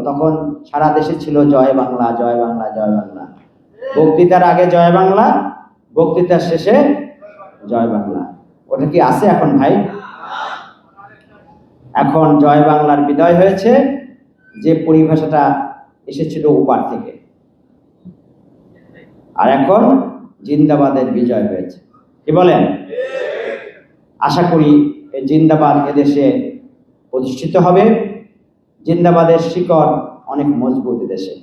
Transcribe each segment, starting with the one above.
তখন সারা দেশে ছিল জয় বাংলা, জয় বাংলা, জয় বাংলা। বক্তৃতার আগে জয় বাংলা, বক্তৃতার শেষে জয় বাংলা। ওটা কি আছে এখন ভাই? এখন জয় বাংলার বিদায় হয়েছে, যে পরিভাষাটা এসেছিল ওপার থেকে। আর এখন জিন্দাবাদের বিজয় হয়েছে। কি বলেন? আশা করি এই জিন্দাবাদ এদেশে প্রতিষ্ঠিত হবে। জিন্দাবাদের শিকড় অনেক মজবুত এদেশে।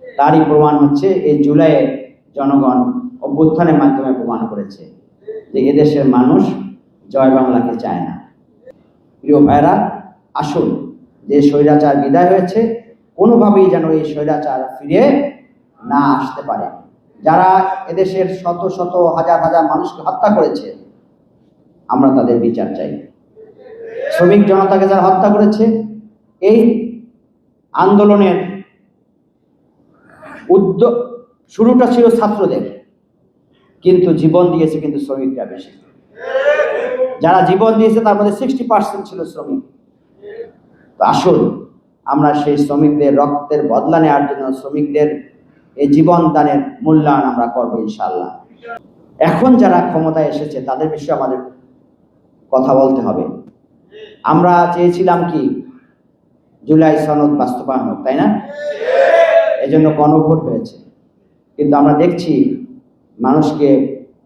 তারই প্রমাণ হচ্ছে এই জুলাইয়ে জনগণ অভ্যুত্থানের মাধ্যমে প্রমাণ করেছে যে এদেশের মানুষ জয় বাংলাকে চায় না। প্রিয় ভাইরা, আসুন, যে স্বৈরাচার বিদায় হয়েছে কোনোভাবেই যেন এই স্বৈরাচার ফিরে না আসতে পারে। যারা এদেশের শত শত হাজার হাজার মানুষকে হত্যা করেছে, আমরা তাদের বিচার চাই। শ্রমিক জনতাকে যারা হত্যা করেছে, এই আন্দোলনের উদ্যোগ শুরুটা ছিল ছাত্রদের, কিন্তু জীবন দিয়েছে কিন্তু শ্রমিকরা বেশি। যারা জীবন দিয়েছে তার মধ্যে 60% ছিল শ্রমিক। তো আসুন, আমরা সেই শ্রমিকদের রক্তের বদলা নেওয়ার জন্য শ্রমিকদের এই জীবন দানের মূল্যায়ন আমরা করবো ইনশাআল্লাহ। এখন যারা ক্ষমতায় এসেছে তাদের বিষয়ে আমাদের কথা বলতে হবে। আমরা চেয়েছিলাম কি জুলাই সনদ বাস্তবায়ন হোক, তাই না? এজন্য গণভোট হয়েছে, কিন্তু আমরা দেখছি মানুষকে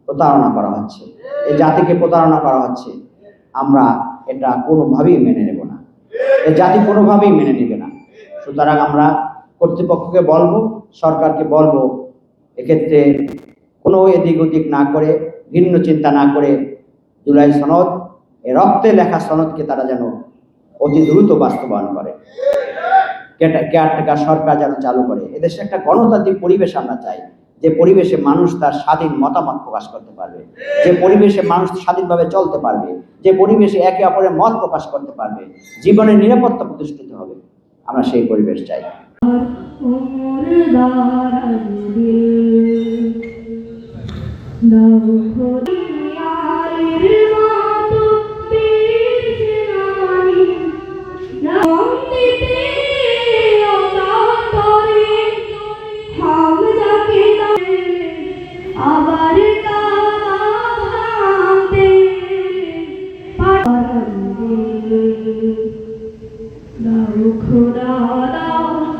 প্রতারণা করা হচ্ছে, এই জাতিকে প্রতারণা করা হচ্ছে। আমরা এটা কোনোভাবেই মেনে নেব না, এই জাতি কোনোভাবেই মেনে নেবে না। সুতরাং আমরা কর্তৃপক্ষকে বলবো, সরকারকে বলবো, এক্ষেত্রে কোনো এদিক ওদিক না করে, ভিন্ন চিন্তা না করে জুলাই সনদ, এই রক্তে লেখা সনদকে তারা যেন অতি দ্রুত বাস্তবায়ন করে, কেয়ারটেকার সরকার যেন চালু করে। এদেশে একটা গণতান্ত্রিক পরিবেশ আমরা চাই, যে পরিবেশে মানুষ তার স্বাধীন মতামত প্রকাশ করতে পারবে, যে পরিবেশে মানুষ স্বাধীনভাবে চলতে পারবে, যে পরিবেশে একে অপরের মত প্রকাশ করতে পারবে, জীবনের নিরাপত্তা প্রতিষ্ঠিত হবে। আমরা সেই পরিবেশ চাই। না